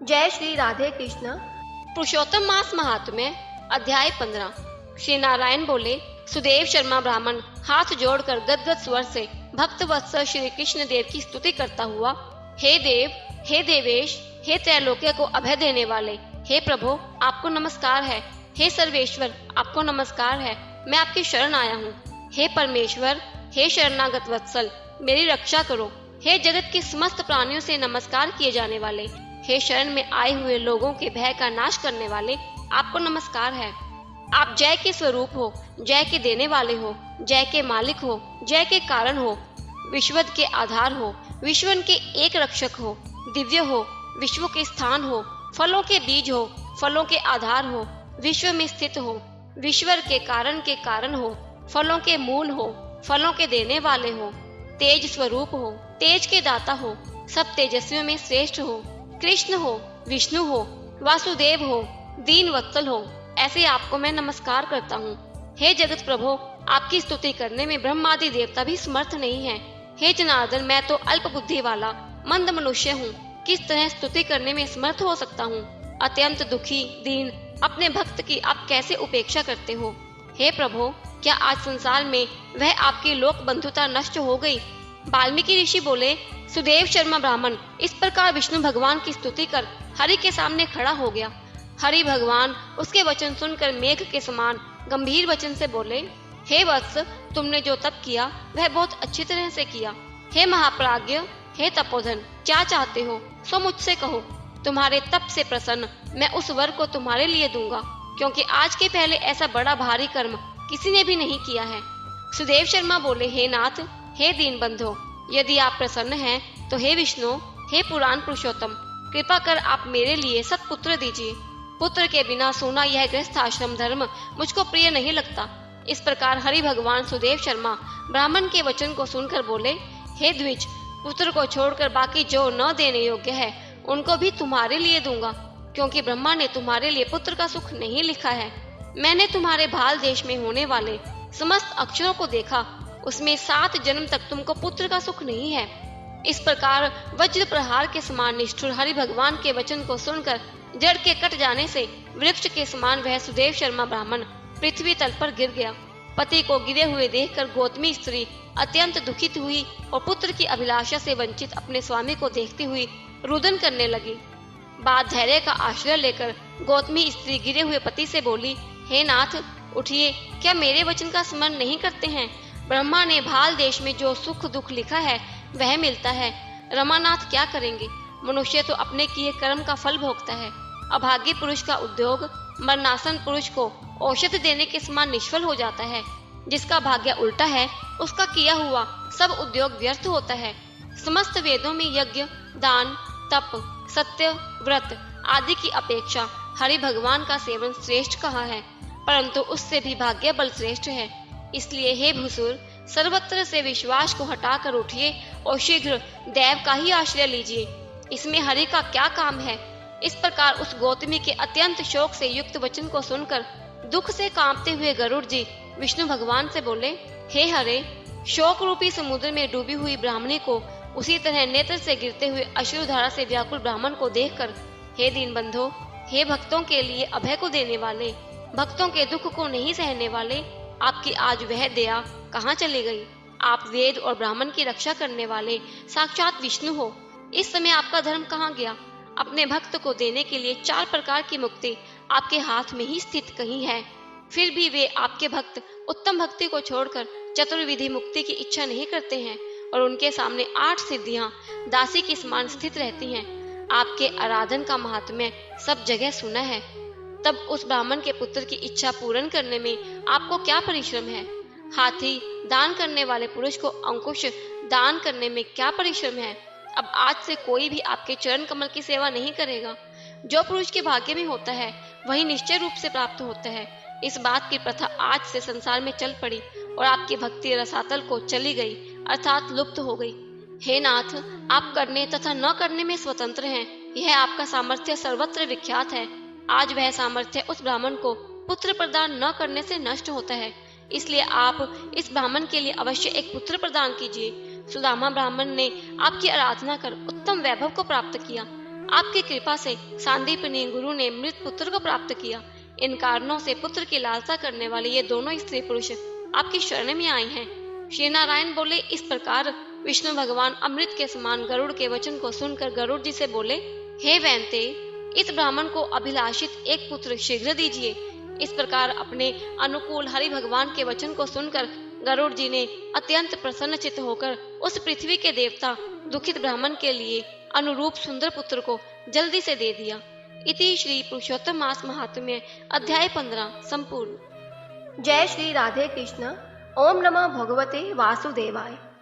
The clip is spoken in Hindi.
जय श्री राधे कृष्ण। पुरुषोत्तम मास महात्म्य अध्याय 15। श्री नारायण बोले, सुदेव शर्मा ब्राह्मण हाथ जोड़कर गदगद स्वर से भक्त वत्सल श्री कृष्ण देव की स्तुति करता हुआ, हे देव, हे देवेश, हे त्रैलोक्य को अभय देने वाले, हे प्रभु आपको नमस्कार है। हे सर्वेश्वर आपको नमस्कार है, मैं आपकी शरण आया हूँ। हे परमेश्वर, हे शरणागत वत्सल मेरी रक्षा करो। हे जगत के समस्त प्राणियों से नमस्कार किए जाने वाले, हे शरण में आए हुए लोगों के भय का नाश करने वाले, आपको नमस्कार है। आप जय के स्वरूप हो, जय के देने वाले हो, जय के मालिक हो, जय के कारण हो, विश्वद के आधार हो, विश्वन के एक रक्षक हो, दिव्य हो, विश्व के स्थान हो, फलों के बीज हो, फलों के आधार हो, विश्व में स्थित हो, विश्वर के कारण हो, फलों के मूल हो, फलों के देने वाले हो, तेज स्वरूप हो, तेज के दाता हो, सब तेजस्वियों में श्रेष्ठ हो, कृष्ण हो, विष्णु हो, वासुदेव हो, दीन वत्सल हो, ऐसे आपको मैं नमस्कार करता हूँ। हे जगत प्रभु, आपकी स्तुति करने में ब्रह्मादि देवता भी समर्थ नहीं है। हे जनार्दन, मैं तो अल्प बुद्धि वाला मंद मनुष्य हूँ, किस तरह स्तुति करने में समर्थ हो सकता हूँ। अत्यंत दुखी दीन अपने भक्त की आप कैसे उपेक्षा करते हो। हे प्रभु, क्या आज संसार में वह आपकी लोक बंधुता नष्ट हो गई। वाल्मीकि ऋषि बोले, सुदेव शर्मा ब्राह्मण इस प्रकार विष्णु भगवान की स्तुति कर हरि के सामने खड़ा हो गया। हरि भगवान उसके वचन सुनकर मेघ के समान गंभीर वचन से बोले, हे वत्स, तुमने जो तप किया वह बहुत अच्छी तरह से किया। हे महाप्राज्ञ, हे तपोधन, क्या चाहते हो सो मुझसे कहो। तुम्हारे तप से प्रसन्न मैं उस वर को तुम्हारे लिए दूंगा, क्योंकि आज के पहले ऐसा बड़ा भारी कर्म किसी ने भी नहीं किया है। सुदेव शर्मा बोले, हे नाथ, हे दीन बंधो, यदि आप प्रसन्न हैं तो हे विष्णु, हे पुराण पुरुषोत्तम, कृपा कर आप मेरे लिए सत्पुत्र दीजिए। पुत्र के बिना सोना यह गृहस्थ आश्रम धर्म मुझको प्रिय नहीं लगता। इस प्रकार हरि भगवान सुदेव शर्मा ब्राह्मण के वचन को सुनकर बोले, हे द्विज, पुत्र को छोड़कर बाकी जो न देने योग्य है उनको भी तुम्हारे लिए दूंगा, क्योंकि ब्रह्मा ने तुम्हारे लिए पुत्र का सुख नहीं लिखा है। मैंने तुम्हारे भाल देश में होने वाले समस्त अक्षरों को देखा, उसमें 7 जन्म तक तुमको पुत्र का सुख नहीं है। इस प्रकार वज्र प्रहार के समान निष्ठुर हरि भगवान के वचन को सुनकर जड़ के कट जाने से वृक्ष के समान वह सुदेव शर्मा ब्राह्मण पृथ्वी तल पर गिर गया। पति को गिरे हुए देखकर गौतमी स्त्री अत्यंत दुखित हुई और पुत्र की अभिलाषा से वंचित अपने स्वामी को देखती हुई रुदन करने लगी। बाद धैर्य का आश्रय लेकर गौतमी स्त्री गिरे हुए पति से बोली, हे नाथ, उठिए, क्या मेरे वचन का स्मरण नहीं करते हैं। ब्रह्मा ने भाल देश में जो सुख दुख लिखा है वह मिलता है। रमानाथ क्या करेंगे। मनुष्य तो अपने किए कर्म का फल भोगता है। अभागी पुरुष का उद्योग मरणासन पुरुष को औषधि देने के समान निष्फल हो जाता है। जिसका भाग्य उल्टा है उसका किया हुआ सब उद्योग व्यर्थ होता है। समस्त वेदों में यज्ञ, दान, तप, सत्य, व्रत आदि की अपेक्षा हरि भगवान का सेवन श्रेष्ठ कहा है, परंतु उससे भी भाग्य बल श्रेष्ठ है। इसलिए हे भूसुर, सर्वत्र से विश्वास को हटाकर उठिए और शीघ्र देव का ही आश्रय लीजिए। इसमें हरि का क्या काम है। इस प्रकार उस गौतमी के अत्यंत शोक से युक्त वचन को सुनकर दुख से कांपते हुए गरुड़ जी विष्णु भगवान से बोले, हे हरे, शोक रूपी समुद्र में डूबी हुई ब्राह्मणी को उसी तरह नेत्र से गिरते हुए अश्रुधारा से व्याकुल ब्राह्मण को देखकर, हे दीन बंधो, हे भक्तों के लिए अभय को देने वाले, भक्तों के दुख को नहीं सहने वाले, आपकी आज वह दया कहाँ चली गई। आप वेद और ब्राह्मण की रक्षा करने वाले साक्षात विष्णु हो। इस समय आपका धर्म कहाँ गया। अपने भक्त को देने के लिए 4 प्रकार की मुक्ति आपके हाथ में ही स्थित कहीं है, फिर भी वे आपके भक्त उत्तम भक्ति को छोड़कर चतुर्विधि मुक्ति की इच्छा नहीं करते हैं और उनके सामने 8 सिद्धियां दासी के समान स्थित रहती हैं। आपके आराधन का महात्म्य सब जगह सुना है, तब उस ब्राह्मण के पुत्र की इच्छा पूर्ण करने में आपको क्या परिश्रम है। हाथी दान करने वाले पुरुष को अंकुश दान करने में क्या परिश्रम है। अब आज से कोई भी आपके चरण कमल की सेवा नहीं करेगा। जो पुरुष के भाग्य में होता है वही निश्चय रूप से प्राप्त होता है। इस बात की प्रथा आज से संसार में चल पड़ी और आपकी भक्ति रसातल को चली गई, अर्थात लुप्त हो गई। हे नाथ, आप करने तथा न करने में स्वतंत्र हैं। यह आपका सामर्थ्य सर्वत्र विख्यात है। आज वह सामर्थ्य उस ब्राह्मण को पुत्र प्रदान न करने से नष्ट होता है। इसलिए आप इस ब्राह्मण के लिए अवश्य एक पुत्र प्रदान कीजिए। सुदामा ब्राह्मण ने आपकी आराधना कर उत्तम वैभव को प्राप्त किया। आपकी कृपा से सांदीपनी गुरु ने मृत पुत्र को प्राप्त किया। इन कारणों से पुत्र की लालसा करने वाले ये दोनों स्त्री पुरुष आपकी शरण में आए हैं। श्री नारायण बोले, इस प्रकार विष्णु भगवान अमृत के समान गरुड़ के वचन को सुनकर गरुड़ जी से बोले, हे वैंते, इस ब्राह्मण को अभिलाषित एक पुत्र शीघ्र दीजिए। इस प्रकार अपने अनुकूल हरि भगवान के वचन को सुनकर गरुड़ जी ने अत्यंत प्रसन्नचित्त होकर उस पृथ्वी के देवता दुखित ब्राह्मण के लिए अनुरूप सुंदर पुत्र को जल्दी से दे दिया। इति श्री पुरुषोत्तम मास महात्म्य अध्याय 15 संपूर्ण। जय श्री राधे कृष्ण। ओम नमः भगवते वासुदेवाय।